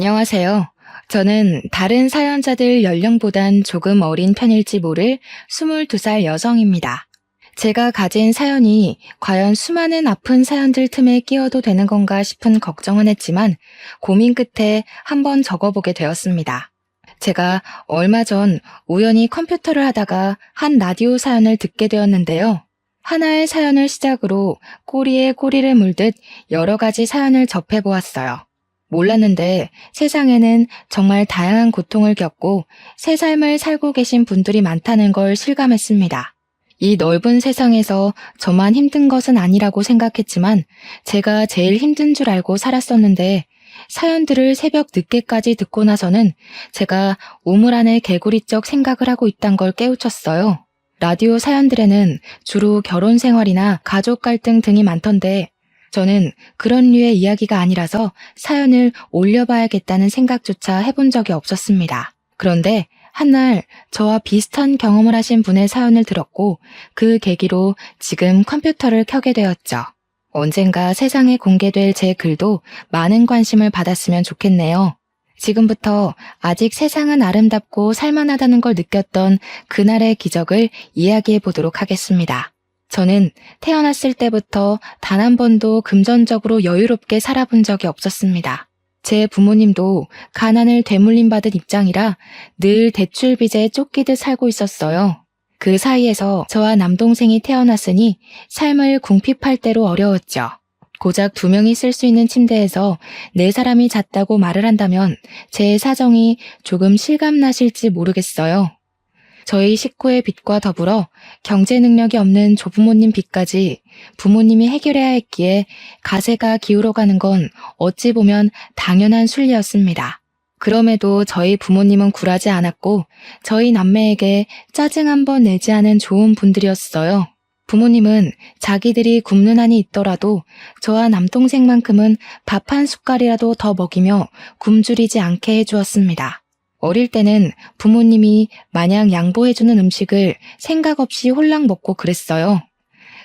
안녕하세요. 저는 다른 사연자들 연령보단 조금 어린 편일지 모를 22살 여성입니다. 제가 가진 사연이 과연 수많은 아픈 사연들 틈에 끼워도 되는 건가 싶은 걱정은 했지만 고민 끝에 한번 적어보게 되었습니다. 제가 얼마 전 우연히 컴퓨터를 하다가 한 라디오 사연을 듣게 되었는데요. 하나의 사연을 시작으로 꼬리에 꼬리를 물듯 여러 가지 사연을 접해보았어요. 몰랐는데 세상에는 정말 다양한 고통을 겪고 새 삶을 살고 계신 분들이 많다는 걸 실감했습니다. 이 넓은 세상에서 저만 힘든 것은 아니라고 생각했지만 제가 제일 힘든 줄 알고 살았었는데 사연들을 새벽 늦게까지 듣고 나서는 제가 우물 안에 개구리적 생각을 하고 있단 걸 깨우쳤어요. 라디오 사연들에는 주로 결혼 생활이나 가족 갈등 등이 많던데 저는 그런 류의 이야기가 아니라서 사연을 올려봐야겠다는 생각조차 해본 적이 없었습니다. 그런데 한날 저와 비슷한 경험을 하신 분의 사연을 들었고 그 계기로 지금 컴퓨터를 켜게 되었죠. 언젠가 세상에 공개될 제 글도 많은 관심을 받았으면 좋겠네요. 지금부터 아직 세상은 아름답고 살만하다는 걸 느꼈던 그날의 기적을 이야기해 보도록 하겠습니다. 저는 태어났을 때부터 단 한 번도 금전적으로 여유롭게 살아본 적이 없었습니다. 제 부모님도 가난을 되물림 받은 입장이라 늘 대출 빚에 쫓기듯 살고 있었어요. 그 사이에서 저와 남동생이 태어났으니 삶을 궁핍할 대로 어려웠죠. 고작 2명이 쓸 수 있는 침대에서 4사람이 잤다고 말을 한다면 제 사정이 조금 실감나실지 모르겠어요. 저희 식구의 빚과 더불어 경제 능력이 없는 조부모님 빚까지 부모님이 해결해야 했기에 가세가 기울어가는 건 어찌 보면 당연한 순리였습니다. 그럼에도 저희 부모님은 굴하지 않았고 저희 남매에게 짜증 한 번 내지 않은 좋은 분들이었어요. 부모님은 자기들이 굶는 한이 있더라도 저와 남동생만큼은 밥 한 숟갈이라도 더 먹이며 굶주리지 않게 해주었습니다. 어릴 때는 부모님이 마냥 양보해주는 음식을 생각 없이 홀랑 먹고 그랬어요.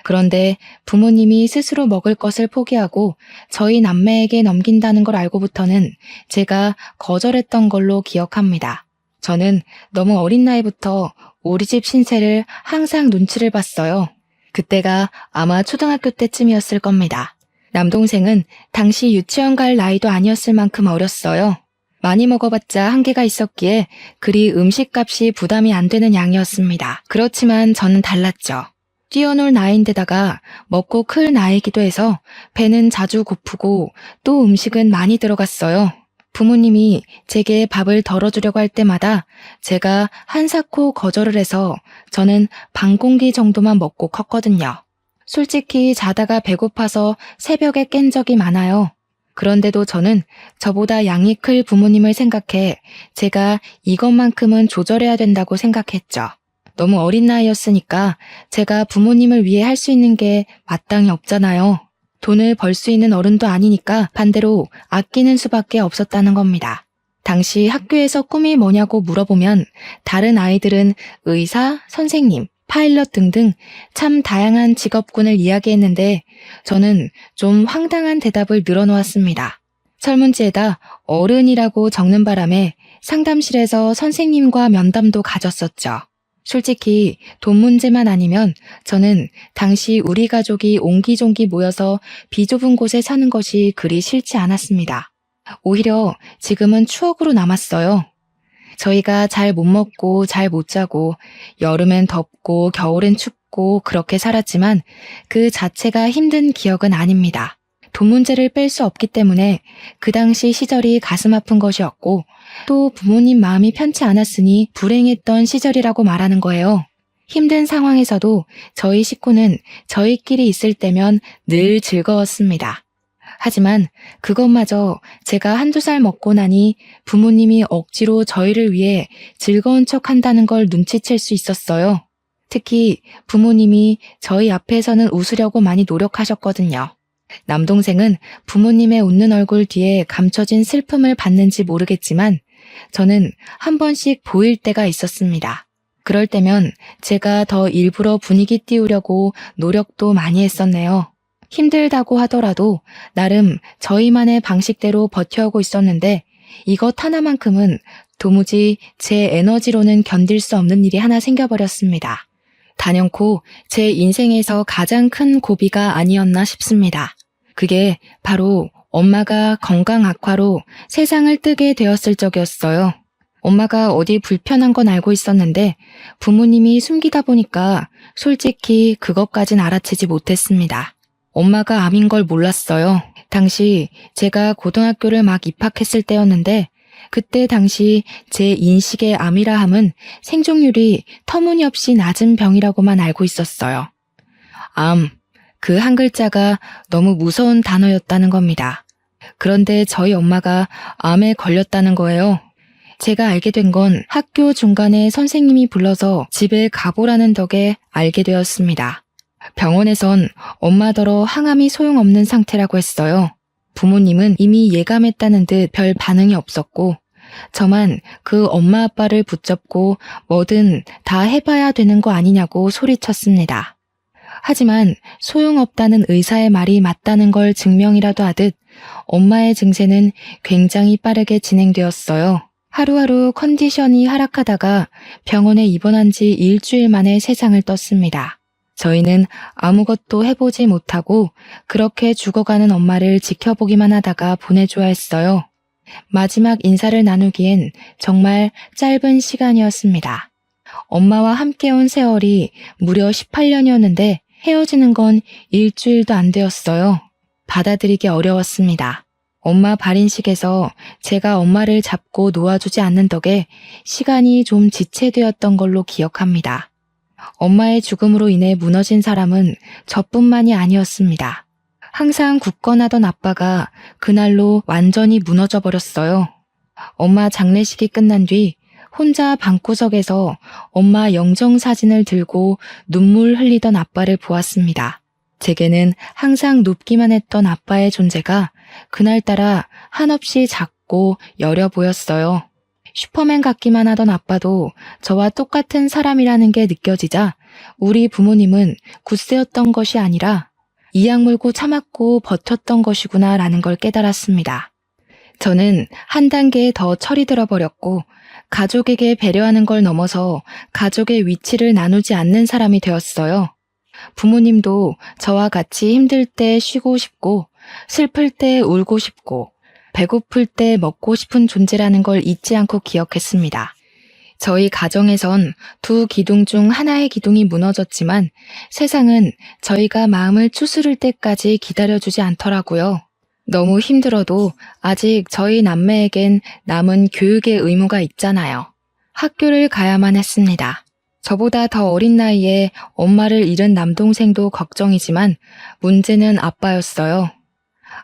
그런데 부모님이 스스로 먹을 것을 포기하고 저희 남매에게 넘긴다는 걸 알고부터는 제가 거절했던 걸로 기억합니다. 저는 너무 어린 나이부터 우리 집 신세를 항상 눈치를 봤어요. 그때가 아마 초등학교 때쯤이었을 겁니다. 남동생은 당시 유치원 갈 나이도 아니었을 만큼 어렸어요. 많이 먹어봤자 한계가 있었기에 그리 음식값이 부담이 안 되는 양이었습니다. 그렇지만 저는 달랐죠. 뛰어놀 나이인데다가 먹고 클 나이기도 해서 배는 자주 고프고 또 음식은 많이 들어갔어요. 부모님이 제게 밥을 덜어주려고 할 때마다 제가 한사코 거절을 해서 저는 반 공기 정도만 먹고 컸거든요. 솔직히 자다가 배고파서 새벽에 깬 적이 많아요. 그런데도 저는 저보다 양이 클 부모님을 생각해 제가 이것만큼은 조절해야 된다고 생각했죠. 너무 어린 나이였으니까 제가 부모님을 위해 할 수 있는 게 마땅히 없잖아요. 돈을 벌 수 있는 어른도 아니니까 반대로 아끼는 수밖에 없었다는 겁니다. 당시 학교에서 꿈이 뭐냐고 물어보면 다른 아이들은 의사, 선생님, 파일럿 등등 참 다양한 직업군을 이야기했는데 저는 좀 황당한 대답을 늘어놓았습니다. 설문지에다 어른이라고 적는 바람에 상담실에서 선생님과 면담도 가졌었죠. 솔직히 돈 문제만 아니면 저는 당시 우리 가족이 옹기종기 모여서 비좁은 곳에 사는 것이 그리 싫지 않았습니다. 오히려 지금은 추억으로 남았어요. 저희가 잘 못 먹고 잘 못 자고 여름엔 덥고 겨울엔 춥고 그렇게 살았지만 그 자체가 힘든 기억은 아닙니다. 돈 문제를 뺄 수 없기 때문에 그 당시 시절이 가슴 아픈 것이었고 또 부모님 마음이 편치 않았으니 불행했던 시절이라고 말하는 거예요. 힘든 상황에서도 저희 식구는 저희끼리 있을 때면 늘 즐거웠습니다. 하지만 그것마저 제가 1~2살 먹고 나니 부모님이 억지로 저희를 위해 즐거운 척 한다는 걸 눈치챌 수 있었어요. 특히 부모님이 저희 앞에서는 웃으려고 많이 노력하셨거든요. 남동생은 부모님의 웃는 얼굴 뒤에 감춰진 슬픔을 봤는지 모르겠지만 저는 한 번씩 보일 때가 있었습니다. 그럴 때면 제가 더 일부러 분위기 띄우려고 노력도 많이 했었네요. 힘들다고 하더라도 나름 저희만의 방식대로 버텨오고 있었는데 이것 하나만큼은 도무지 제 에너지로는 견딜 수 없는 일이 하나 생겨버렸습니다. 단연코 제 인생에서 가장 큰 고비가 아니었나 싶습니다. 그게 바로 엄마가 건강 악화로 세상을 뜨게 되었을 적이었어요. 엄마가 어디 불편한 건 알고 있었는데 부모님이 숨기다 보니까 솔직히 그것까진 알아채지 못했습니다. 엄마가 암인 걸 몰랐어요. 당시 제가 고등학교를 막 입학했을 때였는데 그때 당시 제 인식의 암이라 함은 생존율이 터무니없이 낮은 병이라고만 알고 있었어요. 암, 그 한 글자가 너무 무서운 단어였다는 겁니다. 그런데 저희 엄마가 암에 걸렸다는 거예요. 제가 알게 된 건 학교 중간에 선생님이 불러서 집에 가보라는 덕에 알게 되었습니다. 병원에선 엄마더러 항암이 소용없는 상태라고 했어요. 부모님은 이미 예감했다는 듯 별 반응이 없었고 저만 그 엄마 아빠를 붙잡고 뭐든 다 해봐야 되는 거 아니냐고 소리쳤습니다. 하지만 소용없다는 의사의 말이 맞다는 걸 증명이라도 하듯 엄마의 증세는 굉장히 빠르게 진행되었어요. 하루하루 컨디션이 하락하다가 병원에 입원한 지 일주일 만에 세상을 떴습니다. 저희는 아무것도 해보지 못하고 그렇게 죽어가는 엄마를 지켜보기만 하다가 보내줘야 했어요. 마지막 인사를 나누기엔 정말 짧은 시간이었습니다. 엄마와 함께 온 세월이 무려 18년이었는데 헤어지는 건 일주일도 안 되었어요. 받아들이기 어려웠습니다. 엄마 발인식에서 제가 엄마를 잡고 놓아주지 않는 덕에 시간이 좀 지체되었던 걸로 기억합니다. 엄마의 죽음으로 인해 무너진 사람은 저뿐만이 아니었습니다. 항상 굳건하던 아빠가 그날로 완전히 무너져 버렸어요. 엄마 장례식이 끝난 뒤 혼자 방구석에서 엄마 영정사진을 들고 눈물 흘리던 아빠를 보았습니다. 제게는 항상 눕기만 했던 아빠의 존재가 그날따라 한없이 작고 여려 보였어요. 슈퍼맨 같기만 하던 아빠도 저와 똑같은 사람이라는 게 느껴지자 우리 부모님은 굳세였던 것이 아니라 이악 물고 참았고 버텼던 것이구나라는 걸 깨달았습니다. 저는 한 단계 더 철이 들어버렸고 가족에게 배려하는 걸 넘어서 가족의 위치를 나누지 않는 사람이 되었어요. 부모님도 저와 같이 힘들 때 쉬고 싶고 슬플 때 울고 싶고 배고플 때 먹고 싶은 존재라는 걸 잊지 않고 기억했습니다. 저희 가정에선 두 기둥 중 하나의 기둥이 무너졌지만 세상은 저희가 마음을 추스를 때까지 기다려주지 않더라고요. 너무 힘들어도 아직 저희 남매에겐 남은 교육의 의무가 있잖아요. 학교를 가야만 했습니다. 저보다 더 어린 나이에 엄마를 잃은 남동생도 걱정이지만 문제는 아빠였어요.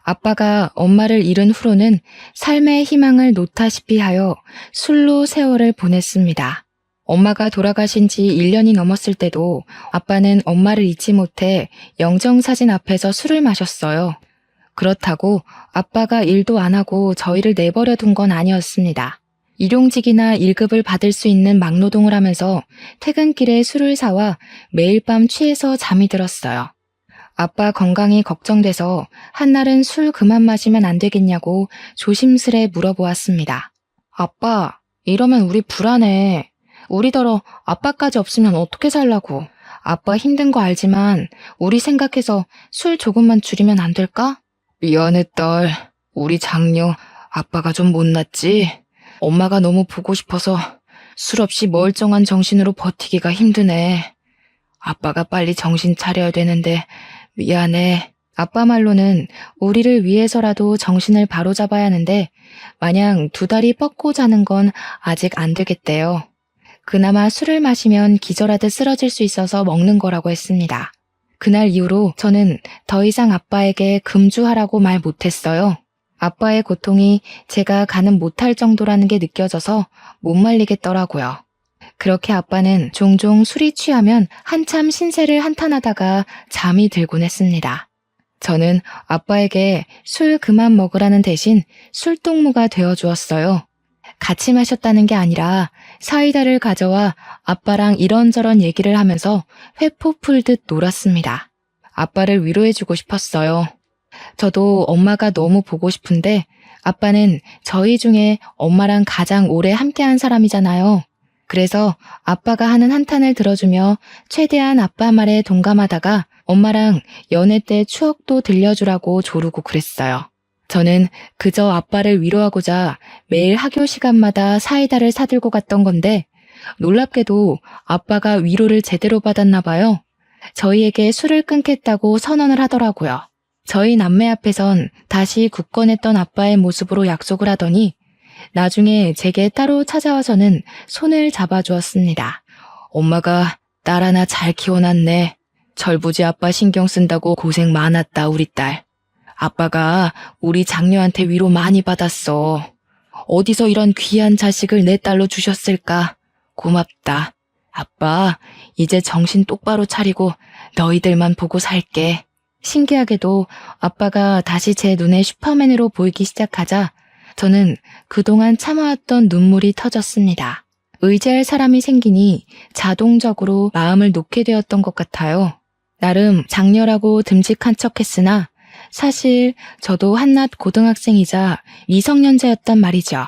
아빠가 엄마를 잃은 후로는 삶의 희망을 놓다시피 하여 술로 세월을 보냈습니다. 엄마가 돌아가신 지 1년이 넘었을 때도 아빠는 엄마를 잊지 못해 영정사진 앞에서 술을 마셨어요. 그렇다고 아빠가 일도 안 하고 저희를 내버려 둔 건 아니었습니다. 일용직이나 1급을 받을 수 있는 막노동을 하면서 퇴근길에 술을 사와 매일 밤 취해서 잠이 들었어요. 아빠 건강이 걱정돼서 한날은 술 그만 마시면 안 되겠냐고 조심스레 물어보았습니다. 아빠, 이러면 우리 불안해. 우리더러 아빠까지 없으면 어떻게 살라고. 아빠 힘든 거 알지만 우리 생각해서 술 조금만 줄이면 안 될까? 미안해 딸. 우리 장녀 아빠가 좀 못났지? 엄마가 너무 보고 싶어서 술 없이 멀쩡한 정신으로 버티기가 힘드네. 아빠가 빨리 정신 차려야 되는데 미안해. 아빠 말로는 우리를 위해서라도 정신을 바로잡아야 하는데 마냥 두 다리 뻗고 자는 건 아직 안 되겠대요. 그나마 술을 마시면 기절하듯 쓰러질 수 있어서 먹는 거라고 했습니다. 그날 이후로 저는 더 이상 아빠에게 금주하라고 말 못했어요. 아빠의 고통이 제가 가늠 못할 정도라는 게 느껴져서 못 말리겠더라고요. 그렇게 아빠는 종종 술이 취하면 한참 신세를 한탄하다가 잠이 들곤 했습니다. 저는 아빠에게 술 그만 먹으라는 대신 술동무가 되어주었어요. 같이 마셨다는 게 아니라 사이다를 가져와 아빠랑 이런저런 얘기를 하면서 회포 풀듯 놀았습니다. 아빠를 위로해주고 싶었어요. 저도 엄마가 너무 보고 싶은데 아빠는 저희 중에 엄마랑 가장 오래 함께한 사람이잖아요. 그래서 아빠가 하는 한탄을 들어주며 최대한 아빠 말에 동감하다가 엄마랑 연애 때 추억도 들려주라고 조르고 그랬어요. 저는 그저 아빠를 위로하고자 매일 학교 시간마다 사이다를 사들고 갔던 건데 놀랍게도 아빠가 위로를 제대로 받았나 봐요. 저희에게 술을 끊겠다고 선언을 하더라고요. 저희 남매 앞에선 다시 굳건했던 아빠의 모습으로 약속을 하더니 나중에 제게 따로 찾아와서는 손을 잡아주었습니다. 엄마가 딸 하나 잘 키워놨네. 철부지 아빠 신경 쓴다고 고생 많았다 우리 딸. 아빠가 우리 장녀한테 위로 많이 받았어. 어디서 이런 귀한 자식을 내 딸로 주셨을까? 고맙다. 아빠, 이제 정신 똑바로 차리고 너희들만 보고 살게. 신기하게도 아빠가 다시 제 눈에 슈퍼맨으로 보이기 시작하자 저는 그동안 참아왔던 눈물이 터졌습니다. 의지할 사람이 생기니 자동적으로 마음을 놓게 되었던 것 같아요. 나름 장녀라고 듬직한 척했으나 사실 저도 한낱 고등학생이자 미성년자였단 말이죠.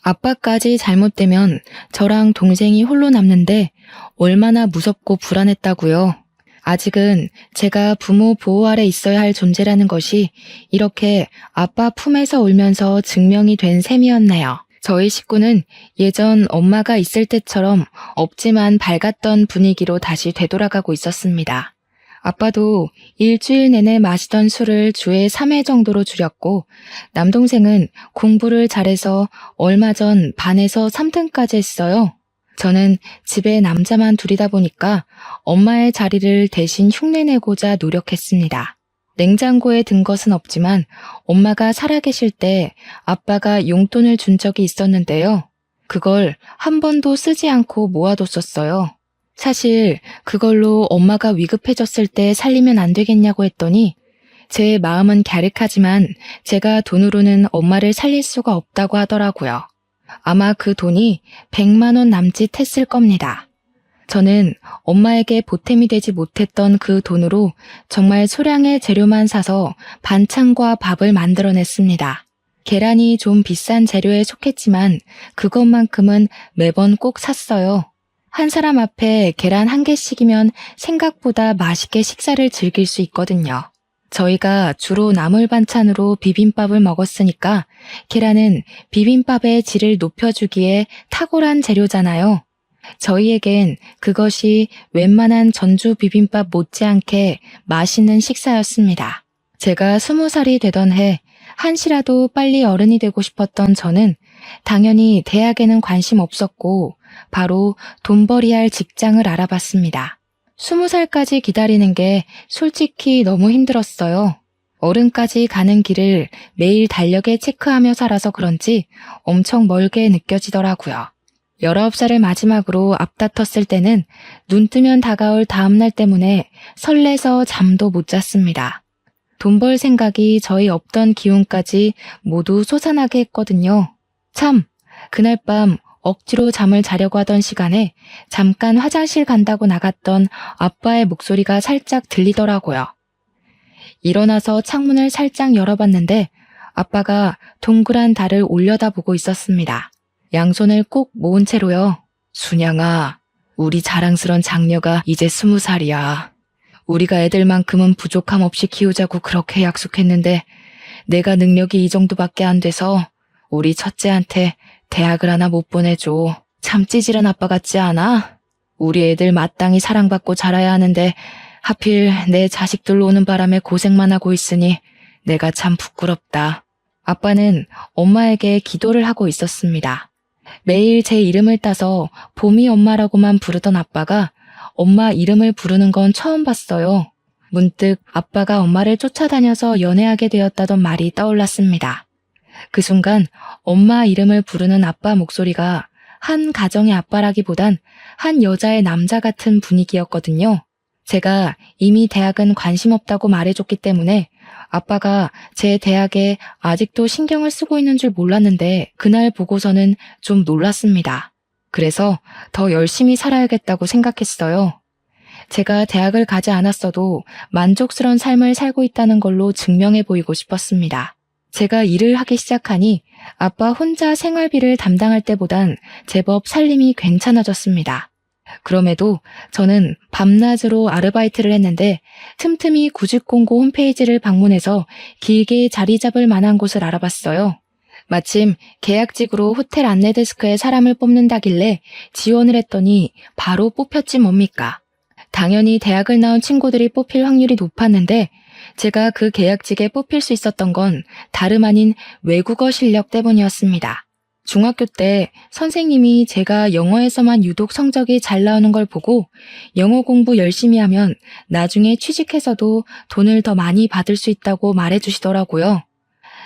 아빠까지 잘못되면 저랑 동생이 홀로 남는데 얼마나 무섭고 불안했다고요. 아직은 제가 부모 보호 아래 있어야 할 존재라는 것이 이렇게 아빠 품에서 울면서 증명이 된 셈이었네요. 저희 식구는 예전 엄마가 있을 때처럼 없지만 밝았던 분위기로 다시 되돌아가고 있었습니다. 아빠도 일주일 내내 마시던 술을 주에 3회 정도로 줄였고 남동생은 공부를 잘해서 얼마 전 반에서 3등까지 했어요. 저는 집에 남자만 둘이다 보니까 엄마의 자리를 대신 흉내내고자 노력했습니다. 냉장고에 든 것은 없지만 엄마가 살아계실 때 아빠가 용돈을 준 적이 있었는데요. 그걸 한 번도 쓰지 않고 모아뒀었어요. 사실 그걸로 엄마가 위급해졌을 때 살리면 안 되겠냐고 했더니 제 마음은 갸륵하지만 제가 돈으로는 엄마를 살릴 수가 없다고 하더라고요. 아마 그 돈이 100만 원 남짓 했을 겁니다. 저는 엄마에게 보탬이 되지 못했던 그 돈으로 정말 소량의 재료만 사서 반찬과 밥을 만들어냈습니다. 계란이 좀 비싼 재료에 속했지만 그것만큼은 매번 꼭 샀어요. 한 사람 앞에 계란 한 개씩이면 생각보다 맛있게 식사를 즐길 수 있거든요. 저희가 주로 나물 반찬으로 비빔밥을 먹었으니까 계란은 비빔밥의 질을 높여주기에 탁월한 재료잖아요. 저희에겐 그것이 웬만한 전주 비빔밥 못지않게 맛있는 식사였습니다. 제가 20살이 되던 해 한시라도 빨리 어른이 되고 싶었던 저는 당연히 대학에는 관심 없었고 바로 돈벌이할 직장을 알아봤습니다. 20살까지 기다리는 게 솔직히 너무 힘들었어요. 어른까지 가는 길을 매일 달력에 체크하며 살아서 그런지 엄청 멀게 느껴지더라고요. 19살을 마지막으로 앞다퉜을 때는 눈 뜨면 다가올 다음날 때문에 설레서 잠도 못 잤습니다. 돈 벌 생각이 저희 없던 기운까지 모두 솟아나게 했거든요. 참, 그날 밤 억지로 잠을 자려고 하던 시간에 잠깐 화장실 간다고 나갔던 아빠의 목소리가 살짝 들리더라고요. 일어나서 창문을 살짝 열어봤는데 아빠가 동그란 달을 올려다보고 있었습니다. 양손을 꼭 모은 채로요. 순양아, 우리 자랑스런 장녀가 이제 20살이야. 우리가 애들만큼은 부족함 없이 키우자고 그렇게 약속했는데 내가 능력이 이 정도밖에 안 돼서 우리 첫째한테 대학을 하나 못 보내줘. 참 찌질한 아빠 같지 않아? 우리 애들 마땅히 사랑받고 자라야 하는데 하필 내 자식들로 오는 바람에 고생만 하고 있으니 내가 참 부끄럽다. 아빠는 엄마에게 기도를 하고 있었습니다. 매일 제 이름을 따서 봄이 엄마라고만 부르던 아빠가 엄마 이름을 부르는 건 처음 봤어요. 문득 아빠가 엄마를 쫓아다녀서 연애하게 되었다던 말이 떠올랐습니다. 그 순간 엄마 이름을 부르는 아빠 목소리가 한 가정의 아빠라기보단 한 여자의 남자 같은 분위기였거든요. 제가 이미 대학은 관심 없다고 말해줬기 때문에 아빠가 제 대학에 아직도 신경을 쓰고 있는 줄 몰랐는데 그날 보고서는 좀 놀랐습니다. 그래서 더 열심히 살아야겠다고 생각했어요. 제가 대학을 가지 않았어도 만족스러운 삶을 살고 있다는 걸로 증명해 보이고 싶었습니다. 제가 일을 하기 시작하니 아빠 혼자 생활비를 담당할 때보단 제법 살림이 괜찮아졌습니다. 그럼에도 저는 밤낮으로 아르바이트를 했는데 틈틈이 구직공고 홈페이지를 방문해서 길게 자리 잡을 만한 곳을 알아봤어요. 마침 계약직으로 호텔 안내데스크에 사람을 뽑는다길래 지원을 했더니 바로 뽑혔지 뭡니까. 당연히 대학을 나온 친구들이 뽑힐 확률이 높았는데 제가 그 계약직에 뽑힐 수 있었던 건 다름 아닌 외국어 실력 때문이었습니다. 중학교 때 선생님이 제가 영어에서만 유독 성적이 잘 나오는 걸 보고 영어 공부 열심히 하면 나중에 취직해서도 돈을 더 많이 받을 수 있다고 말해주시더라고요.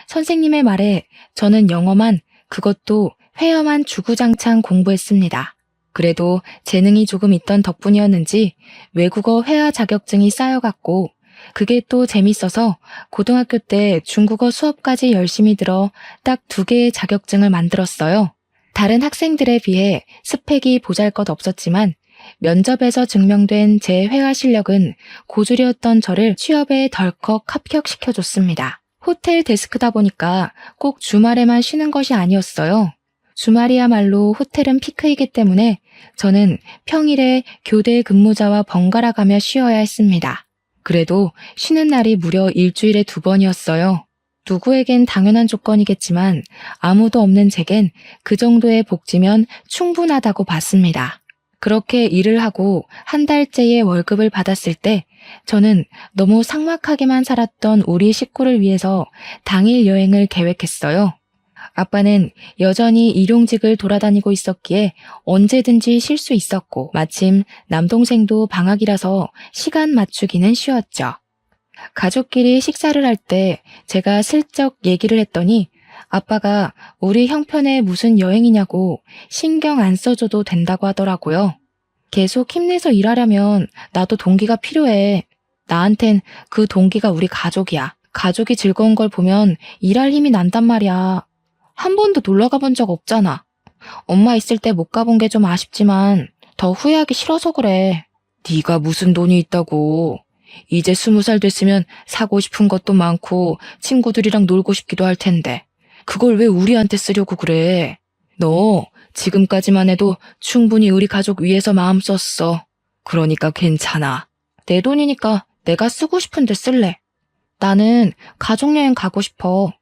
선생님의 말에 저는 영어만, 그것도 회화만 주구장창 공부했습니다. 그래도 재능이 조금 있던 덕분이었는지 외국어 회화 자격증이 쌓여갔고 그게 또 재밌어서 고등학교 때 중국어 수업까지 열심히 들어 딱 2개의 자격증을 만들었어요. 다른 학생들에 비해 스펙이 보잘것없었지만 면접에서 증명된 제 회화 실력은 고졸이었던 저를 취업에 덜컥 합격시켜줬습니다. 호텔 데스크다 보니까 꼭 주말에만 쉬는 것이 아니었어요. 주말이야말로 호텔은 피크이기 때문에 저는 평일에 교대 근무자와 번갈아 가며 쉬어야 했습니다. 그래도 쉬는 날이 무려 일주일에 2번이었어요. 누구에겐 당연한 조건이겠지만 아무도 없는 제겐 그 정도의 복지면 충분하다고 봤습니다. 그렇게 일을 하고 한 달째의 월급을 받았을 때 저는 너무 삭막하게만 살았던 우리 식구를 위해서 당일 여행을 계획했어요. 아빠는 여전히 일용직을 돌아다니고 있었기에 언제든지 쉴 수 있었고 마침 남동생도 방학이라서 시간 맞추기는 쉬웠죠. 가족끼리 식사를 할 때 제가 슬쩍 얘기를 했더니 아빠가 우리 형편에 무슨 여행이냐고 신경 안 써줘도 된다고 하더라고요. 계속 힘내서 일하려면 나도 동기가 필요해. 나한텐 그 동기가 우리 가족이야. 가족이 즐거운 걸 보면 일할 힘이 난단 말이야. 한 번도 놀러 가본 적 없잖아. 엄마 있을 때 못 가본 게 좀 아쉽지만 더 후회하기 싫어서 그래. 네가 무슨 돈이 있다고. 이제 20살 됐으면 사고 싶은 것도 많고 친구들이랑 놀고 싶기도 할 텐데 그걸 왜 우리한테 쓰려고 그래. 너 지금까지만 해도 충분히 우리 가족 위해서 마음 썼어. 그러니까 괜찮아. 내 돈이니까 내가 쓰고 싶은데 쓸래. 나는 가족여행 가고 싶어.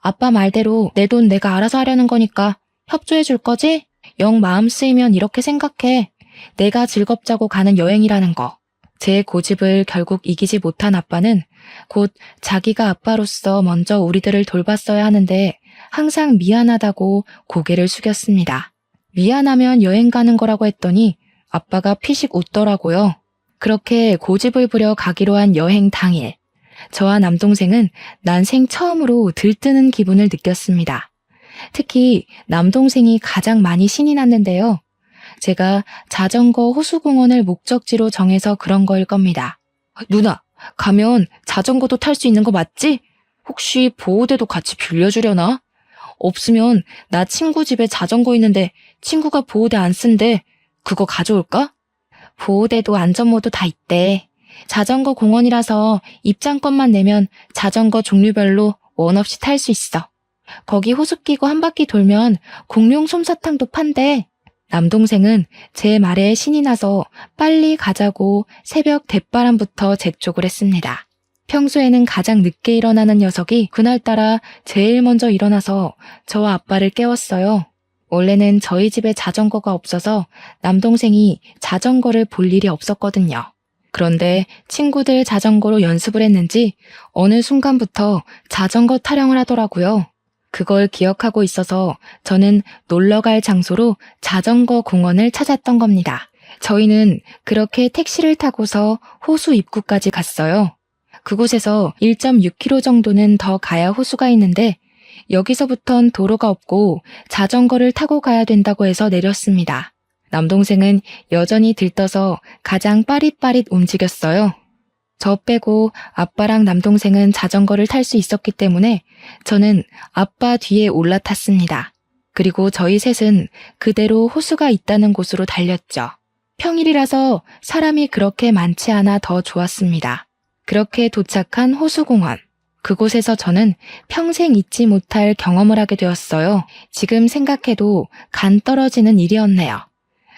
아빠 말대로 내 돈 내가 알아서 하려는 거니까 협조해 줄 거지? 영 마음 쓰이면 이렇게 생각해. 내가 즐겁자고 가는 여행이라는 거. 제 고집을 결국 이기지 못한 아빠는 곧 자기가 아빠로서 먼저 우리들을 돌봤어야 하는데 항상 미안하다고 고개를 숙였습니다. 미안하면 여행 가는 거라고 했더니 아빠가 피식 웃더라고요. 그렇게 고집을 부려 가기로 한 여행 당일. 저와 남동생은 난생 처음으로 들뜨는 기분을 느꼈습니다. 특히 남동생이 가장 많이 신이 났는데요. 제가 자전거 호수공원을 목적지로 정해서 그런 거일 겁니다. 누나, 가면 자전거도 탈 수 있는 거 맞지? 혹시 보호대도 같이 빌려주려나? 없으면 나 친구 집에 자전거 있는데 친구가 보호대 안 쓴대. 그거 가져올까? 보호대도 안전모도 다 있대. 자전거 공원이라서 입장권만 내면 자전거 종류별로 원 없이 탈 수 있어. 거기 호수 끼고 한 바퀴 돌면 공룡 솜사탕도 판대. 남동생은 제 말에 신이 나서 빨리 가자고 새벽 대바람부터 재촉을 했습니다. 평소에는 가장 늦게 일어나는 녀석이 그날따라 제일 먼저 일어나서 저와 아빠를 깨웠어요. 원래는 저희 집에 자전거가 없어서 남동생이 자전거를 볼 일이 없었거든요. 그런데 친구들 자전거로 연습을 했는지 어느 순간부터 자전거 타령을 하더라고요. 그걸 기억하고 있어서 저는 놀러갈 장소로 자전거 공원을 찾았던 겁니다. 저희는 그렇게 택시를 타고서 호수 입구까지 갔어요. 그곳에서 1.6km 정도는 더 가야 호수가 있는데 여기서부턴 도로가 없고 자전거를 타고 가야 된다고 해서 내렸습니다. 남동생은 여전히 들떠서 가장 빠릿빠릿 움직였어요. 저 빼고 아빠랑 남동생은 자전거를 탈 수 있었기 때문에 저는 아빠 뒤에 올라탔습니다. 그리고 저희 셋은 그대로 호수가 있다는 곳으로 달렸죠. 평일이라서 사람이 그렇게 많지 않아 더 좋았습니다. 그렇게 도착한 호수공원. 그곳에서 저는 평생 잊지 못할 경험을 하게 되었어요. 지금 생각해도 간 떨어지는 일이었네요.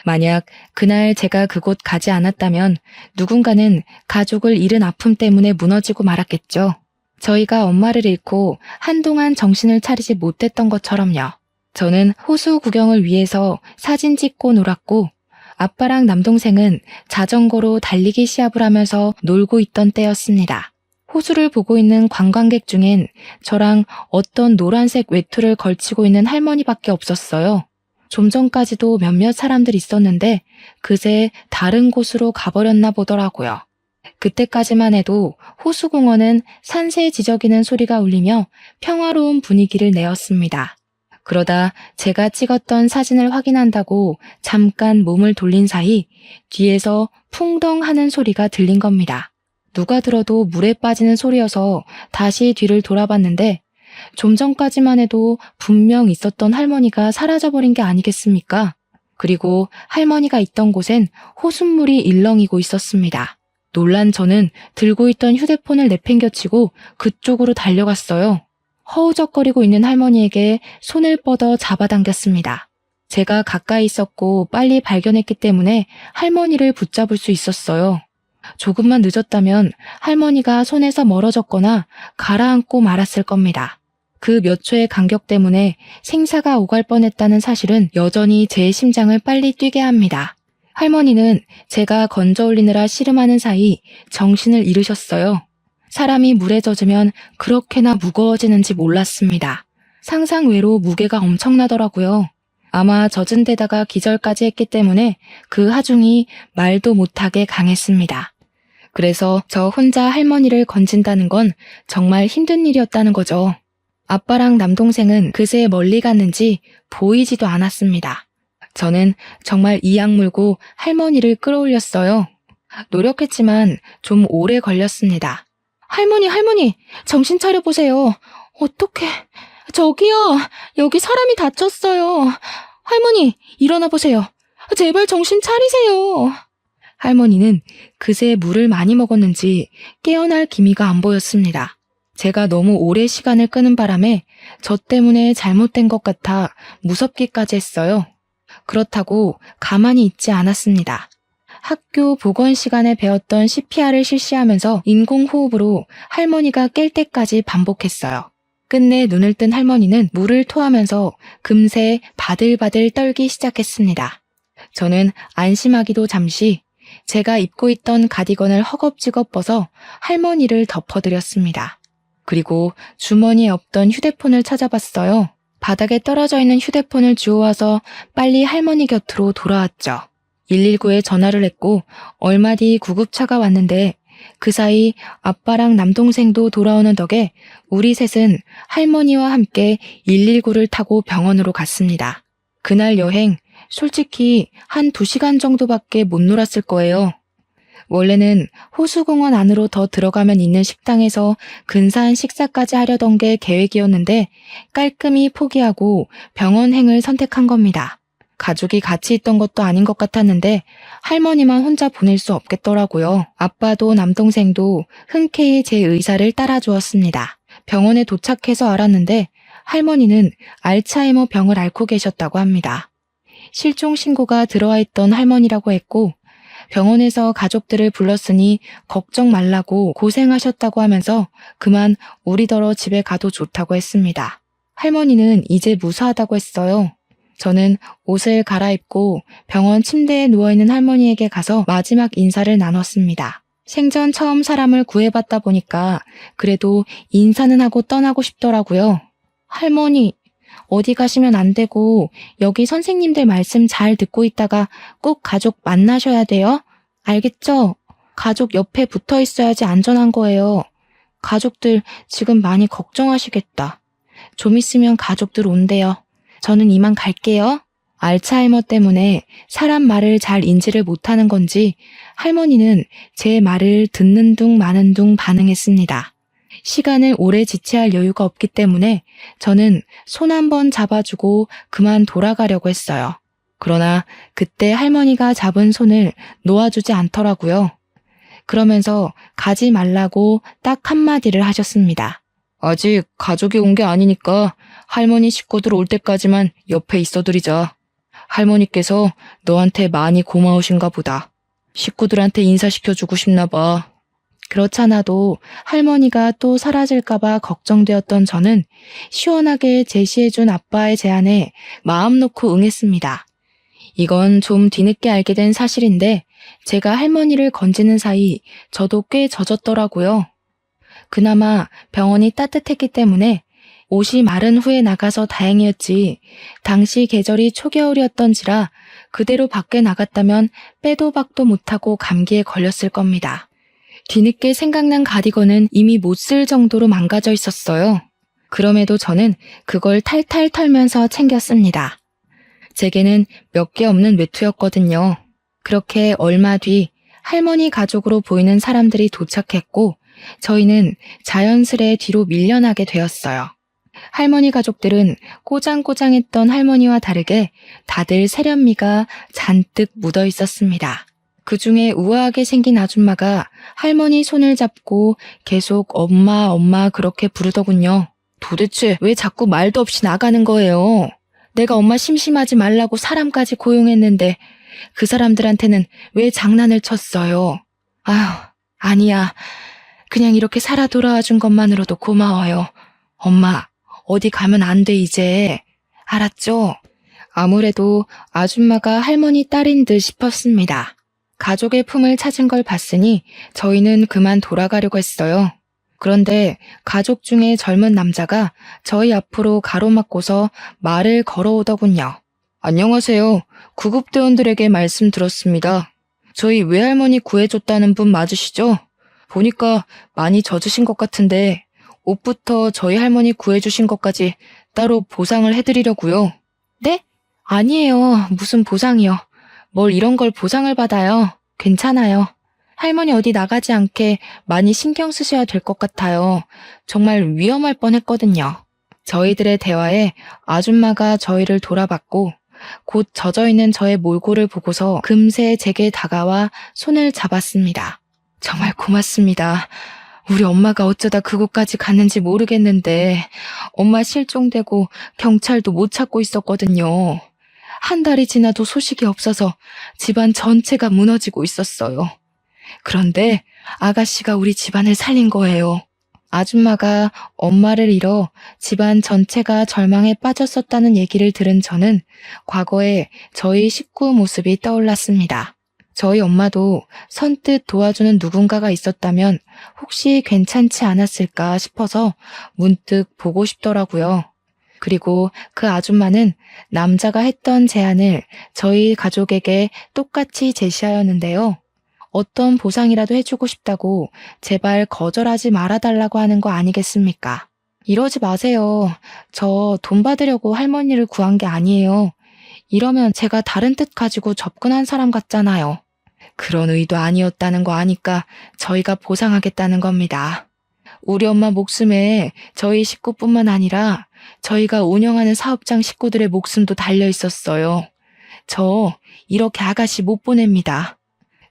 만약 그날 제가 그곳 가지 않았다면 누군가는 가족을 잃은 아픔 때문에 무너지고 말았겠죠. 저희가 엄마를 잃고 한동안 정신을 차리지 못했던 것처럼요. 저는 호수 구경을 위해서 사진 찍고 놀았고 아빠랑 남동생은 자전거로 달리기 시합을 하면서 놀고 있던 때였습니다. 호수를 보고 있는 관광객 중엔 저랑 어떤 노란색 외투를 걸치고 있는 할머니밖에 없었어요. 좀 전까지도 몇몇 사람들 있었는데 그새 다른 곳으로 가버렸나 보더라고요. 그때까지만 해도 호수공원은 산새 지저귀는 소리가 울리며 평화로운 분위기를 내었습니다. 그러다 제가 찍었던 사진을 확인한다고 잠깐 몸을 돌린 사이 뒤에서 풍덩 하는 소리가 들린 겁니다. 누가 들어도 물에 빠지는 소리여서 다시 뒤를 돌아봤는데 좀 전까지만 해도 분명 있었던 할머니가 사라져버린 게 아니겠습니까? 그리고 할머니가 있던 곳엔 호숫물이 일렁이고 있었습니다. 놀란 저는 들고 있던 휴대폰을 내팽겨치고 그쪽으로 달려갔어요. 허우적거리고 있는 할머니에게 손을 뻗어 잡아당겼습니다. 제가 가까이 있었고 빨리 발견했기 때문에 할머니를 붙잡을 수 있었어요. 조금만 늦었다면 할머니가 손에서 멀어졌거나 가라앉고 말았을 겁니다. 그 몇 초의 간격 때문에 생사가 오갈 뻔했다는 사실은 여전히 제 심장을 빨리 뛰게 합니다. 할머니는 제가 건져 올리느라 씨름하는 사이 정신을 잃으셨어요. 사람이 물에 젖으면 그렇게나 무거워지는지 몰랐습니다. 상상 외로 무게가 엄청나더라고요. 아마 젖은 데다가 기절까지 했기 때문에 그 하중이 말도 못하게 강했습니다. 그래서 저 혼자 할머니를 건진다는 건 정말 힘든 일이었다는 거죠. 아빠랑 남동생은 그새 멀리 갔는지 보이지도 않았습니다. 저는 정말 이악 물고 할머니를 끌어올렸어요. 노력했지만 좀 오래 걸렸습니다. 할머니, 정신 차려보세요. 어떡해. 저기요, 여기 사람이 다쳤어요. 할머니, 일어나 보세요. 제발 정신 차리세요. 할머니는 그새 물을 많이 먹었는지 깨어날 기미가 안 보였습니다. 제가 너무 오래 시간을 끄는 바람에 저 때문에 잘못된 것 같아 무섭기까지 했어요. 그렇다고 가만히 있지 않았습니다. 학교 보건 시간에 배웠던 CPR을 실시하면서 인공호흡으로 할머니가 깰 때까지 반복했어요. 끝내 눈을 뜬 할머니는 물을 토하면서 금세 바들바들 떨기 시작했습니다. 저는 안심하기도 잠시 제가 입고 있던 가디건을 허겁지겁 벗어 할머니를 덮어드렸습니다. 그리고 주머니에 없던 휴대폰을 찾아봤어요. 바닥에 떨어져 있는 휴대폰을 주워와서 빨리 할머니 곁으로 돌아왔죠. 119에 전화를 했고 얼마 뒤 구급차가 왔는데 그 사이 아빠랑 남동생도 돌아오는 덕에 우리 셋은 할머니와 함께 119를 타고 병원으로 갔습니다. 그날 여행 솔직히 한 2시간 정도밖에 못 놀았을 거예요. 원래는 호수공원 안으로 더 들어가면 있는 식당에서 근사한 식사까지 하려던 게 계획이었는데 깔끔히 포기하고 병원행을 선택한 겁니다. 가족이 같이 있던 것도 아닌 것 같았는데 할머니만 혼자 보낼 수 없겠더라고요. 아빠도 남동생도 흔쾌히 제 의사를 따라주었습니다. 병원에 도착해서 알았는데 할머니는 알츠하이머 병을 앓고 계셨다고 합니다. 실종 신고가 들어와 있던 할머니라고 했고 병원에서 가족들을 불렀으니 걱정 말라고 고생하셨다고 하면서 그만 우리더러 집에 가도 좋다고 했습니다. 할머니는 이제 무사하다고 했어요. 저는 옷을 갈아입고 병원 침대에 누워있는 할머니에게 가서 마지막 인사를 나눴습니다. 생전 처음 사람을 구해봤다 보니까 그래도 인사는 하고 떠나고 싶더라고요. 할머니, 어디 가시면 안 되고 여기 선생님들 말씀 잘 듣고 있다가 꼭 가족 만나셔야 돼요. 알겠죠? 가족 옆에 붙어 있어야지 안전한 거예요. 가족들 지금 많이 걱정하시겠다. 좀 있으면 가족들 온대요. 저는 이만 갈게요. 알츠하이머 때문에 사람 말을 잘 인지를 못하는 건지 할머니는 제 말을 듣는 둥 마는 둥 반응했습니다. 시간을 오래 지체할 여유가 없기 때문에 저는 손 한번 잡아주고 그만 돌아가려고 했어요. 그러나 그때 할머니가 잡은 손을 놓아주지 않더라고요. 그러면서 가지 말라고 딱 한마디를 하셨습니다. 아직 가족이 온 게 아니니까 할머니 식구들 올 때까지만 옆에 있어드리자. 할머니께서 너한테 많이 고마우신가 보다. 식구들한테 인사시켜주고 싶나 봐. 그렇잖아도 할머니가 또 사라질까봐 걱정되었던 저는 시원하게 제시해준 아빠의 제안에 마음 놓고 응했습니다. 이건 좀 뒤늦게 알게 된 사실인데 제가 할머니를 건지는 사이 저도 꽤 젖었더라고요. 그나마 병원이 따뜻했기 때문에 옷이 마른 후에 나가서 다행이었지 당시 계절이 초겨울이었던지라 그대로 밖에 나갔다면 빼도 박도 못하고 감기에 걸렸을 겁니다. 뒤늦게 생각난 가디건은 이미 못 쓸 정도로 망가져 있었어요. 그럼에도 저는 그걸 탈탈 털면서 챙겼습니다. 제게는 몇 개 없는 외투였거든요. 그렇게 얼마 뒤 할머니 가족으로 보이는 사람들이 도착했고 저희는 자연스레 뒤로 밀려나게 되었어요. 할머니 가족들은 꼬장꼬장했던 할머니와 다르게 다들 세련미가 잔뜩 묻어 있었습니다. 그 중에 우아하게 생긴 아줌마가 할머니 손을 잡고 계속 엄마 엄마 그렇게 부르더군요. 도대체 왜 자꾸 말도 없이 나가는 거예요? 내가 엄마 심심하지 말라고 사람까지 고용했는데 그 사람들한테는 왜 장난을 쳤어요? 아휴, 아니야. 그냥 이렇게 살아 돌아와 준 것만으로도 고마워요. 엄마, 어디 가면 안 돼 이제. 알았죠? 아무래도 아줌마가 할머니 딸인 듯 싶었습니다. 가족의 품을 찾은 걸 봤으니 저희는 그만 돌아가려고 했어요. 그런데 가족 중에 젊은 남자가 저희 앞으로 가로막고서 말을 걸어오더군요. 안녕하세요. 구급대원들에게 말씀 들었습니다. 저희 외할머니 구해줬다는 분 맞으시죠? 보니까 많이 젖으신 것 같은데 옷부터 저희 할머니 구해주신 것까지 따로 보상을 해드리려고요. 네? 아니에요. 무슨 보상이요. 뭘 이런 걸 보상을 받아요. 괜찮아요. 할머니 어디 나가지 않게 많이 신경 쓰셔야 될 것 같아요. 정말 위험할 뻔했거든요. 저희들의 대화에 아줌마가 저희를 돌아봤고 곧 젖어있는 저의 몰골을 보고서 금세 제게 다가와 손을 잡았습니다. 정말 고맙습니다. 우리 엄마가 어쩌다 그곳까지 갔는지 모르겠는데 엄마 실종되고 경찰도 못 찾고 있었거든요. 한 달이 지나도 소식이 없어서 집안 전체가 무너지고 있었어요. 그런데 아가씨가 우리 집안을 살린 거예요. 아줌마가 엄마를 잃어 집안 전체가 절망에 빠졌었다는 얘기를 들은 저는 과거에 저희 식구 모습이 떠올랐습니다. 저희 엄마도 선뜻 도와주는 누군가가 있었다면 혹시 괜찮지 않았을까 싶어서 문득 보고 싶더라고요. 그리고 그 아줌마는 남자가 했던 제안을 저희 가족에게 똑같이 제시하였는데요. 어떤 보상이라도 해주고 싶다고 제발 거절하지 말아달라고 하는 거 아니겠습니까? 이러지 마세요. 저 돈 받으려고 할머니를 구한 게 아니에요. 이러면 제가 다른 뜻 가지고 접근한 사람 같잖아요. 그런 의도 아니었다는 거 아니까 저희가 보상하겠다는 겁니다. 우리 엄마 목숨에 저희 식구뿐만 아니라 저희가 운영하는 사업장 식구들의 목숨도 달려 있었어요. 저 이렇게 아가씨 못 보냅니다.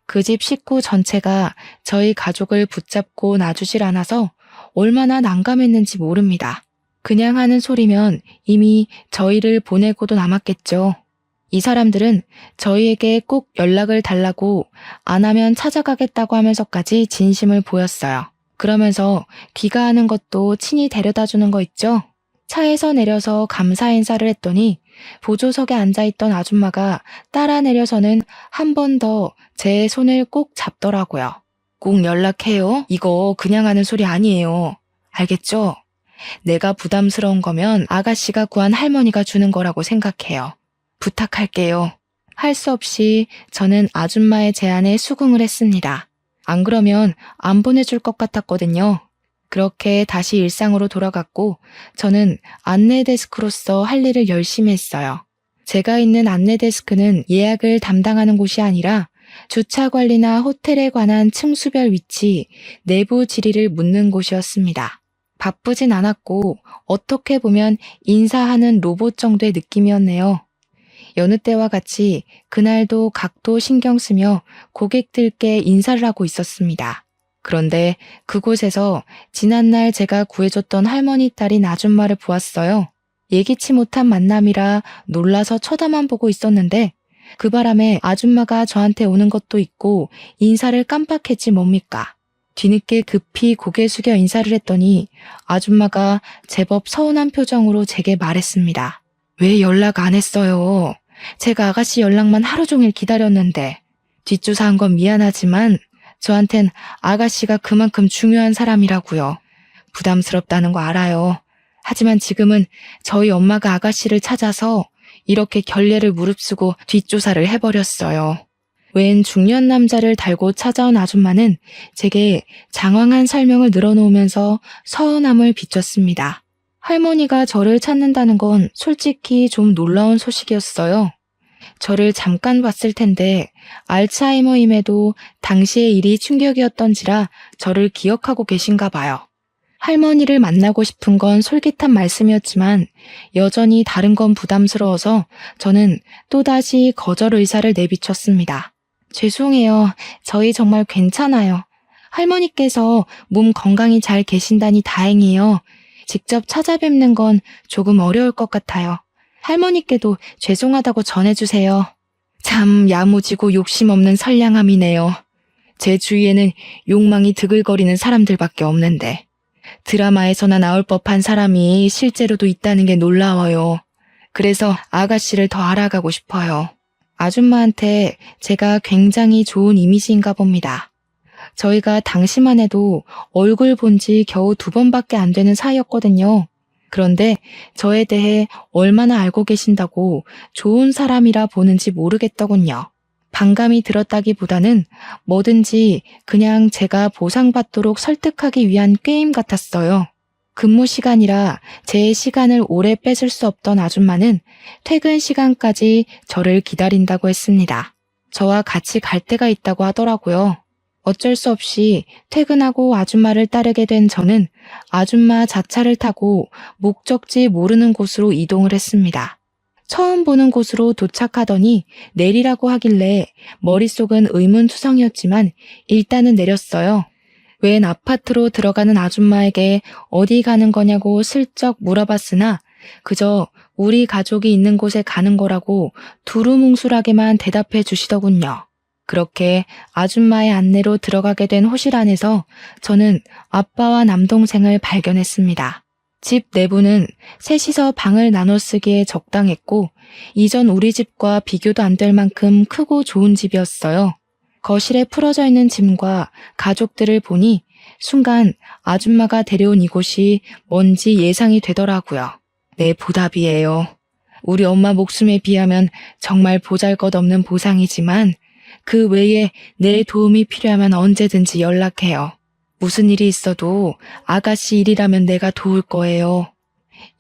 그 집 식구 전체가 저희 가족을 붙잡고 놔주질 않아서 얼마나 난감했는지 모릅니다. 그냥 하는 소리면 이미 저희를 보내고도 남았겠죠. 이 사람들은 저희에게 꼭 연락을 달라고 안 하면 찾아가겠다고 하면서까지 진심을 보였어요. 그러면서 귀가하는 것도 친히 데려다 주는 거 있죠? 차에서 내려서 감사 인사를 했더니 보조석에 앉아있던 아줌마가 따라 내려서는 한 번 더 제 손을 꼭 잡더라고요. 꼭 연락해요. 이거 그냥 하는 소리 아니에요. 알겠죠? 내가 부담스러운 거면 아가씨가 구한 할머니가 주는 거라고 생각해요. 부탁할게요. 할 수 없이 저는 아줌마의 제안에 수긍을 했습니다. 안 그러면 안 보내줄 것 같았거든요. 그렇게 다시 일상으로 돌아갔고 저는 안내 데스크로서 할 일을 열심히 했어요. 제가 있는 안내 데스크는 예약을 담당하는 곳이 아니라 주차 관리나 호텔에 관한 층수별 위치, 내부 지리를 묻는 곳이었습니다. 바쁘진 않았고 어떻게 보면 인사하는 로봇 정도의 느낌이었네요. 여느 때와 같이 그날도 각도 신경 쓰며 고객들께 인사를 하고 있었습니다. 그런데 그곳에서 지난날 제가 구해줬던 할머니 딸인 아줌마를 보았어요. 예기치 못한 만남이라 놀라서 쳐다만 보고 있었는데 그 바람에 아줌마가 저한테 오는 것도 있고 인사를 깜빡했지 뭡니까. 뒤늦게 급히 고개 숙여 인사를 했더니 아줌마가 제법 서운한 표정으로 제게 말했습니다. 왜 연락 안 했어요? 제가 아가씨 연락만 하루 종일 기다렸는데. 뒷조사한 건 미안하지만 저한텐 아가씨가 그만큼 중요한 사람이라고요. 부담스럽다는 거 알아요. 하지만 지금은 저희 엄마가 아가씨를 찾아서 이렇게 결례를 무릅쓰고 뒷조사를 해버렸어요. 웬 중년 남자를 달고 찾아온 아줌마는 제게 장황한 설명을 늘어놓으면서 서운함을 비췄습니다. 할머니가 저를 찾는다는 건 솔직히 좀 놀라운 소식이었어요. 저를 잠깐 봤을 텐데 알츠하이머임에도 당시의 일이 충격이었던지라 저를 기억하고 계신가 봐요. 할머니를 만나고 싶은 건 솔깃한 말씀이었지만 여전히 다른 건 부담스러워서 저는 또다시 거절 의사를 내비쳤습니다. 죄송해요. 저희 정말 괜찮아요. 할머니께서 몸 건강히 잘 계신다니 다행이에요. 직접 찾아뵙는 건 조금 어려울 것 같아요. 할머니께도 죄송하다고 전해주세요. 참 야무지고 욕심 없는 선량함이네요. 제 주위에는 욕망이 드글거리는 사람들밖에 없는데 드라마에서나 나올 법한 사람이 실제로도 있다는 게 놀라워요. 그래서 아가씨를 더 알아가고 싶어요. 아줌마한테 제가 굉장히 좋은 이미지인가 봅니다. 저희가 당시만 해도 얼굴 본 지 겨우 2번밖에 안 되는 사이였거든요. 그런데 저에 대해 얼마나 알고 계신다고 좋은 사람이라 보는지 모르겠더군요. 반감이 들었다기보다는 뭐든지 그냥 제가 보상받도록 설득하기 위한 게임 같았어요. 근무 시간이라 제 시간을 오래 뺏을 수 없던 아줌마는 퇴근 시간까지 저를 기다린다고 했습니다. 저와 같이 갈 데가 있다고 하더라고요. 어쩔 수 없이 퇴근하고 아줌마를 따르게 된 저는 아줌마 자차를 타고 목적지 모르는 곳으로 이동을 했습니다. 처음 보는 곳으로 도착하더니 내리라고 하길래 머릿속은 의문투성이었지만 일단은 내렸어요. 웬 아파트로 들어가는 아줌마에게 어디 가는 거냐고 슬쩍 물어봤으나 그저 우리 가족이 있는 곳에 가는 거라고 두루뭉술하게만 대답해 주시더군요. 그렇게 아줌마의 안내로 들어가게 된 호실 안에서 저는 아빠와 남동생을 발견했습니다. 집 내부는 셋이서 방을 나눠 쓰기에 적당했고 이전 우리 집과 비교도 안 될 만큼 크고 좋은 집이었어요. 거실에 풀어져 있는 짐과 가족들을 보니 순간 아줌마가 데려온 이곳이 뭔지 예상이 되더라고요. 내 보답이에요. 우리 엄마 목숨에 비하면 정말 보잘것없는 보상이지만 그 외에 내 도움이 필요하면 언제든지 연락해요. 무슨 일이 있어도 아가씨 일이라면 내가 도울 거예요.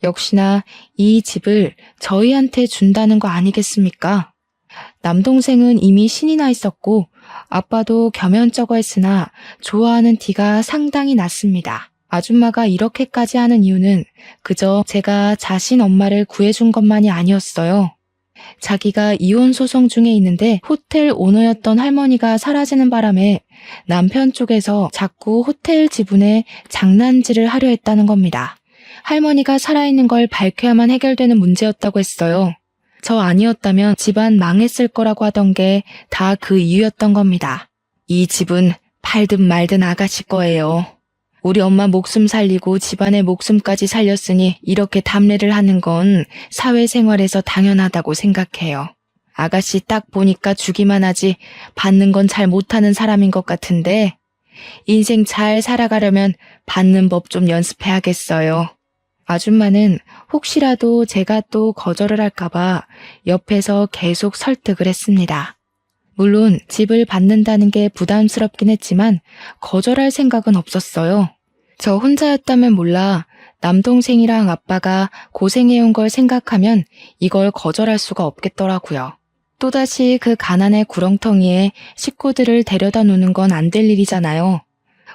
역시나 이 집을 저희한테 준다는 거 아니겠습니까? 남동생은 이미 신이 나 있었고 아빠도 겸연쩍어 했으나 좋아하는 티가 상당히 났습니다. 아줌마가 이렇게까지 하는 이유는 그저 제가 자신 엄마를 구해준 것만이 아니었어요. 자기가 이혼 소송 중에 있는데 호텔 오너였던 할머니가 사라지는 바람에 남편 쪽에서 자꾸 호텔 지분에 장난질을 하려 했다는 겁니다. 할머니가 살아있는 걸 밝혀야만 해결되는 문제였다고 했어요. 저 아니었다면 집안 망했을 거라고 하던 게 다 그 이유였던 겁니다. 이 집은 팔든 말든 아가씨 거예요. 우리 엄마 목숨 살리고 집안의 목숨까지 살렸으니 이렇게 담례를 하는 건 사회생활에서 당연하다고 생각해요. 아가씨 딱 보니까 주기만 하지 받는 건 잘 못하는 사람인 것 같은데 인생 잘 살아가려면 받는 법 좀 연습해야겠어요. 아줌마는 혹시라도 제가 또 거절을 할까봐 옆에서 계속 설득을 했습니다. 물론 집을 받는다는 게 부담스럽긴 했지만 거절할 생각은 없었어요. 저 혼자였다면 몰라 남동생이랑 아빠가 고생해온 걸 생각하면 이걸 거절할 수가 없겠더라고요. 또다시 그 가난의 구렁텅이에 식구들을 데려다 놓는 건 안 될 일이잖아요.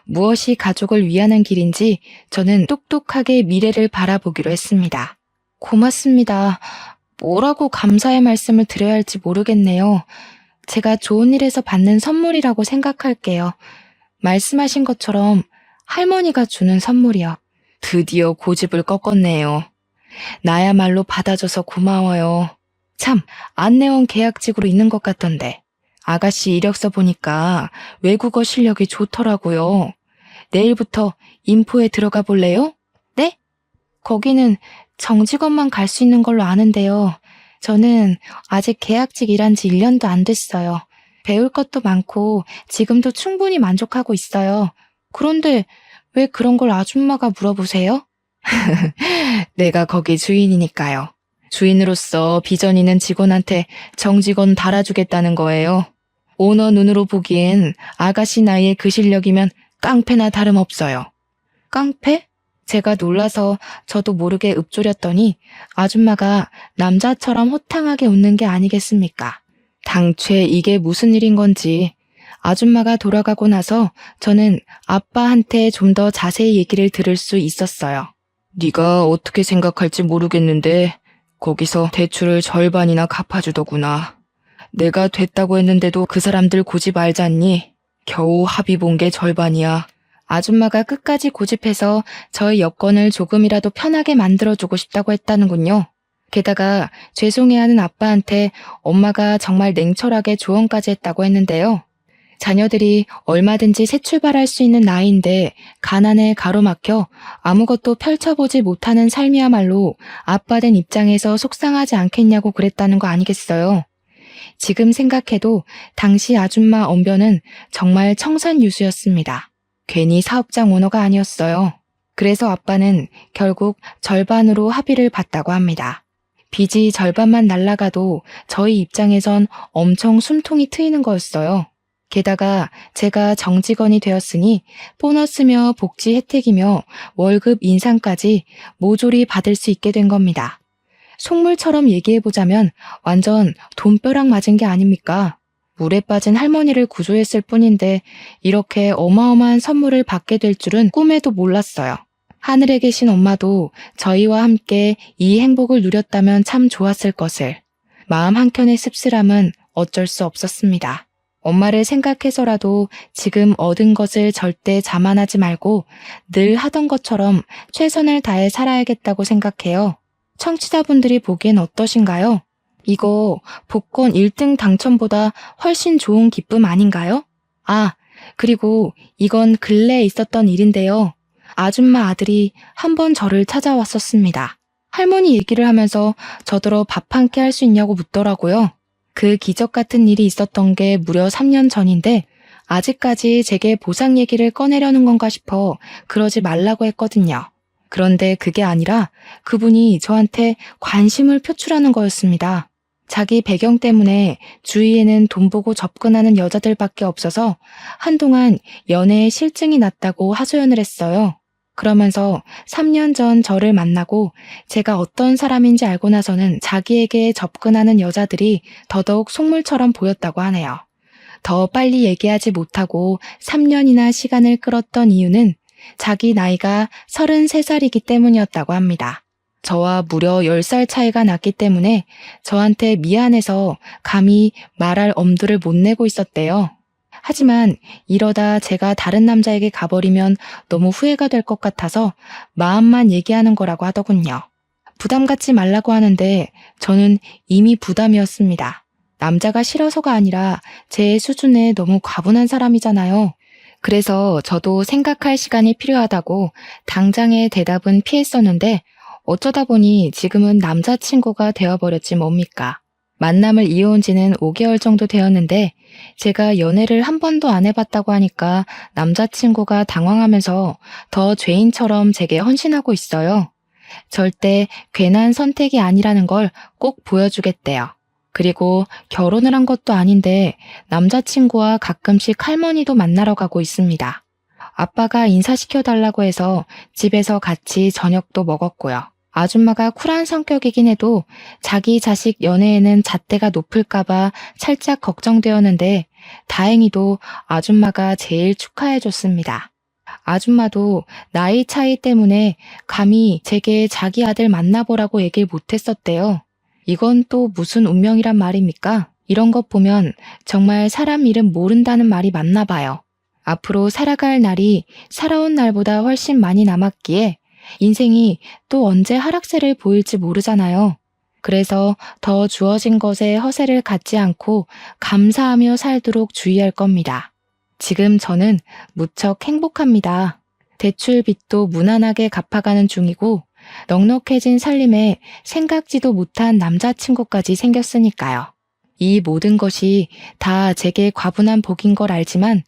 무엇이 가족을 위하는 길인지 저는 똑똑하게 미래를 바라보기로 했습니다. 고맙습니다. 뭐라고 감사의 말씀을 드려야 할지 모르겠네요. 제가 좋은 일에서 받는 선물이라고 생각할게요. 말씀하신 것처럼 할머니가 주는 선물이요. 드디어 고집을 꺾었네요. 나야말로 받아줘서 고마워요. 참, 안내원 계약직으로 있는 것 같던데. 아가씨 이력서 보니까 외국어 실력이 좋더라고요. 내일부터 인포에 들어가 볼래요? 네? 거기는 정직원만 갈 수 있는 걸로 아는데요. 저는 아직 계약직 일한 지 1년도 안 됐어요. 배울 것도 많고 지금도 충분히 만족하고 있어요. 그런데 왜 그런 걸 아줌마가 물어보세요? 내가 거기 주인이니까요. 주인으로서 비전 있는 직원한테 정직원 달아주겠다는 거예요. 오너 눈으로 보기엔 아가씨 나이에 그 실력이면 깡패나 다름없어요. 깡패? 제가 놀라서 저도 모르게 읊조렸더니 아줌마가 남자처럼 호탕하게 웃는 게 아니겠습니까? 당최 이게 무슨 일인 건지 아줌마가 돌아가고 나서 저는 아빠한테 좀 더 자세히 얘기를 들을 수 있었어요. 네가 어떻게 생각할지 모르겠는데 거기서 대출을 절반이나 갚아주더구나. 내가 됐다고 했는데도 그 사람들 고집 알잖니? 겨우 합의 본 게 절반이야. 아줌마가 끝까지 고집해서 저의 여건을 조금이라도 편하게 만들어주고 싶다고 했다는군요. 게다가 죄송해하는 아빠한테 엄마가 정말 냉철하게 조언까지 했다고 했는데요. 자녀들이 얼마든지 새 출발할 수 있는 나이인데 가난에 가로막혀 아무것도 펼쳐보지 못하는 삶이야말로 아빠 된 입장에서 속상하지 않겠냐고 그랬다는 거 아니겠어요. 지금 생각해도 당시 아줌마 언변은 정말 청산유수였습니다. 괜히 사업장 오너가 아니었어요. 그래서 아빠는 결국 절반으로 합의를 봤다고 합니다. 빚이 절반만 날아가도 저희 입장에선 엄청 숨통이 트이는 거였어요. 게다가 제가 정직원이 되었으니 보너스며 복지 혜택이며 월급 인상까지 모조리 받을 수 있게 된 겁니다. 속물처럼 얘기해보자면 완전 돈벼락 맞은 게 아닙니까? 물에 빠진 할머니를 구조했을 뿐인데 이렇게 어마어마한 선물을 받게 될 줄은 꿈에도 몰랐어요. 하늘에 계신 엄마도 저희와 함께 이 행복을 누렸다면 참 좋았을 것을. 마음 한켠의 씁쓸함은 어쩔 수 없었습니다. 엄마를 생각해서라도 지금 얻은 것을 절대 자만하지 말고 늘 하던 것처럼 최선을 다해 살아야겠다고 생각해요. 청취자분들이 보기엔 어떠신가요? 이거 복권 1등 당첨보다 훨씬 좋은 기쁨 아닌가요? 아, 그리고 이건 근래에 있었던 일인데요. 아줌마 아들이 한 번 저를 찾아왔었습니다. 할머니 얘기를 하면서 저더러 밥 한 끼 할 수 있냐고 묻더라고요. 그 기적 같은 일이 있었던 게 무려 3년 전인데 아직까지 제게 보상 얘기를 꺼내려는 건가 싶어 그러지 말라고 했거든요. 그런데 그게 아니라 그분이 저한테 관심을 표출하는 거였습니다. 자기 배경 때문에 주위에는 돈 보고 접근하는 여자들밖에 없어서 한동안 연애에 실증이 났다고 하소연을 했어요. 그러면서 3년 전 저를 만나고 제가 어떤 사람인지 알고 나서는 자기에게 접근하는 여자들이 더더욱 속물처럼 보였다고 하네요. 더 빨리 얘기하지 못하고 3년이나 시간을 끌었던 이유는 자기 나이가 33살이기 때문이었다고 합니다. 저와 무려 10살 차이가 났기 때문에 저한테 미안해서 감히 말할 엄두를 못 내고 있었대요. 하지만 이러다 제가 다른 남자에게 가버리면 너무 후회가 될 것 같아서 마음만 얘기하는 거라고 하더군요. 부담 갖지 말라고 하는데 저는 이미 부담이었습니다. 남자가 싫어서가 아니라 제 수준에 너무 과분한 사람이잖아요. 그래서 저도 생각할 시간이 필요하다고 당장의 대답은 피했었는데 어쩌다 보니 지금은 남자친구가 되어버렸지 뭡니까. 만남을 이어온 지는 5개월 정도 되었는데 제가 연애를 한 번도 안 해봤다고 하니까 남자친구가 당황하면서 더 죄인처럼 제게 헌신하고 있어요. 절대 괜한 선택이 아니라는 걸 꼭 보여주겠대요. 그리고 결혼을 한 것도 아닌데 남자친구와 가끔씩 할머니도 만나러 가고 있습니다. 아빠가 인사시켜달라고 해서 집에서 같이 저녁도 먹었고요. 아줌마가 쿨한 성격이긴 해도 자기 자식 연애에는 잣대가 높을까봐 살짝 걱정되었는데 다행히도 아줌마가 제일 축하해줬습니다. 아줌마도 나이 차이 때문에 감히 제게 자기 아들 만나보라고 얘기를 못했었대요. 이건 또 무슨 운명이란 말입니까? 이런 것 보면 정말 사람 이름 모른다는 말이 맞나 봐요. 앞으로 살아갈 날이 살아온 날보다 훨씬 많이 남았기에 인생이 또 언제 하락세를 보일지 모르잖아요. 그래서 더 주어진 것에 허세를 갖지 않고 감사하며 살도록 주의할 겁니다. 지금 저는 무척 행복합니다. 대출 빚도 무난하게 갚아가는 중이고 넉넉해진 살림에 생각지도 못한 남자친구까지 생겼으니까요. 이 모든 것이 다 제게 과분한 복인 걸 알지만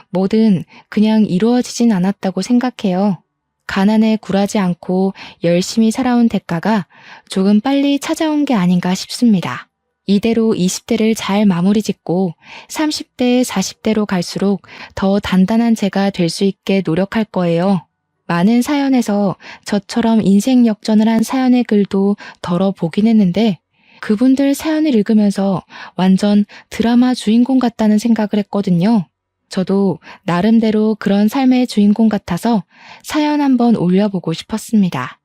뭐든 그냥 이루어지진 않았다고 생각해요. 가난에 굴하지 않고 열심히 살아온 대가가 조금 빨리 찾아온 게 아닌가 싶습니다. 이대로 20대를 잘 마무리 짓고 30대, 40대로 갈수록 더 단단한 제가 될 수 있게 노력할 거예요. 많은 사연에서 저처럼 인생 역전을 한 사연의 글도 덜어보긴 했는데 그분들 사연을 읽으면서 완전 드라마 주인공 같다는 생각을 했거든요. 저도 나름대로 그런 삶의 주인공 같아서 사연 한번 올려보고 싶었습니다.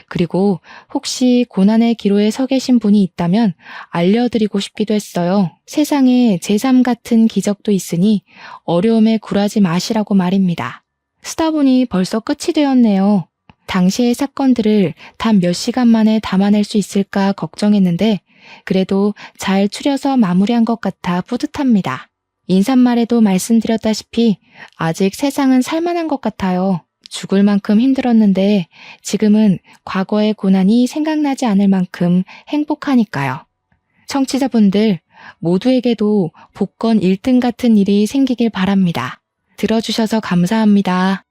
그리고 혹시 고난의 기로에 서 계신 분이 있다면 알려드리고 싶기도 했어요. 세상에 제3 같은 기적도 있으니 어려움에 굴하지 마시라고 말입니다. 쓰다 보니 벌써 끝이 되었네요. 당시의 사건들을 단 몇 시간 만에 담아낼 수 있을까 걱정했는데 그래도 잘 추려서 마무리한 것 같아 뿌듯합니다. 인사말에도 말씀드렸다시피 아직 세상은 살만한 것 같아요. 죽을 만큼 힘들었는데 지금은 과거의 고난이 생각나지 않을 만큼 행복하니까요. 청취자분들 모두에게도 복권 1등 같은 일이 생기길 바랍니다. 들어주셔서 감사합니다.